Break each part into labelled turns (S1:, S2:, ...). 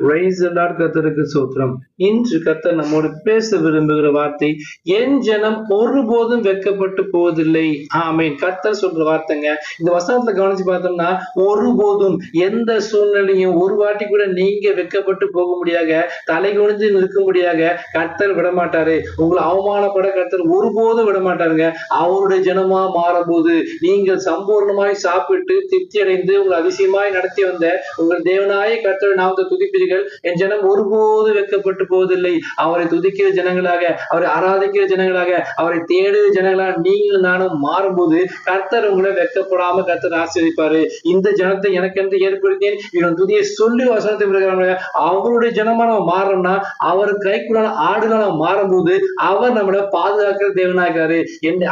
S1: Praise the Lord. கர்த்தருக்கு ஸ்தோத்திரம். இன்று கர்த்தர் நம்மோடு பேச விரும்புகிற வார்த்தை, என் ஜனம் ஒருபோதும் வெட்கப்பட்டு போவதில்லை. ஆமென். கர்த்தர் சொல்ற வார்த்தைங்க. இந்த வசனத்தை கவனிச்சு பார்த்தோம்னா, ஒருபோதும் எந்த சூழ்நிலையும் ஒரு வாட்டி கூட நீங்க வெட்கப்பட்டு போக முடியாத, தலை குனிஞ்சு நிற்க முடியாத கர்த்தர் விடமாட்டாரு. உங்களை அவமானப்பட கர்த்தர் ஒருபோதும் விடமாட்டாருங்க. அவருடைய ஜனமா மாறும்போது நீங்கள் சம்பூர்ணமாய் சாப்பிட்டு திருப்தி அடைந்து உங்களை அதிசயமாய் நடத்தி வந்த உங்கள் தேவனாய கர்த்தர் நாமத்தை துதிப்பீர்கள். என் ஜனம் ஒருபோது வெட்கப்பட்டு போவதில்லை. அவரை துதிக்கிற ஜனங்களாக, அவரை ஆராதிக்கிற ஜனங்களாக, அவரை தேடுகிற ஜனங்களாக நீங்கள் நானும் மாறும்போது கர்த்தர் உங்களை வெட்கப்படாம கர்த்தர் ஆசீர்வதிப்பாரு. இந்த ஜனத்தை எனக்கென்று ஏற்படுத்தேன் இவன் துதியை சொல்லி வசனத்தை விடுகிறாங்க. அவருடைய ஜனமா நம்ம மாறோம்னா, அவர் கைக்குள்ளான ஆடுகளா நம்ம மாறும்போது அவர் நம்மளை பாதுகாக்கிற தேவனாகிறாரு.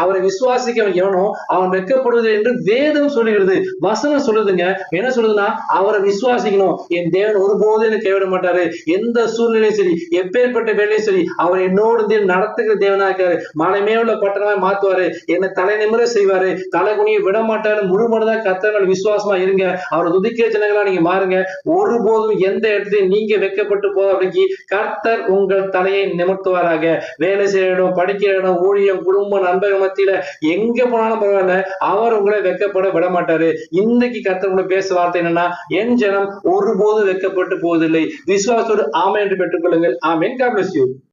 S1: அவரை விசுவாசிக்க எவனோ அவன் வெட்கப்படுவது என்று வேதம் சொல்லுகிறது. வசனம் சொல்லுதுங்க. என்ன சொல்லுதுன்னா, அவரை விசுவாசிக்கணும். என் தேவன் ஒருபோதும் எனக்கு கைவிட மாட்டாரு. எந்த சூழ்நிலையும் சரி, எப்பேற்பட்ட வேலையும் சரி, அவர் என்னோடு நடத்துகிற தேவனா இருக்காரு. மலைமே உள்ள பட்டணமா மாத்துவாரு. என்னை தலை நிமிர செய்வாரு. தலை குனிய விட மாட்டாரு. முழு மனதான் கர்த்தர் விசுவாசமா இருங்க. அவரை துதிக்கிற ஜனங்களா நீங்க மாறுங்க. ஒருபோதும் எந்த இடத்துலயும் நீங்க வெட்கப்பட்டு போக அப்படிங்க கர்த்தர் உங்கள் தலையை நிமிர்த்துவாராக. வேலை செய்ய இடம், படிக்கிற இடம், ஊழியம், குடும்பம், நண்பர்கள் மத்தியில எங்க போனாலும் பரவாயில்ல, அவர் உங்களை வெட்கப்பட விட மாட்டாரு. இன்னைக்கு கர்த்தர் உங்களை பேச வார்த்தை என்னன்னா, என் ஜனம் ஒருபோது வெட்கப்பட்டு போவதில்லை. விசுவாசத்தோடு ஆமென் என்று பெற்றுக் கொள்ளுங்கள். ஆமென். God bless you.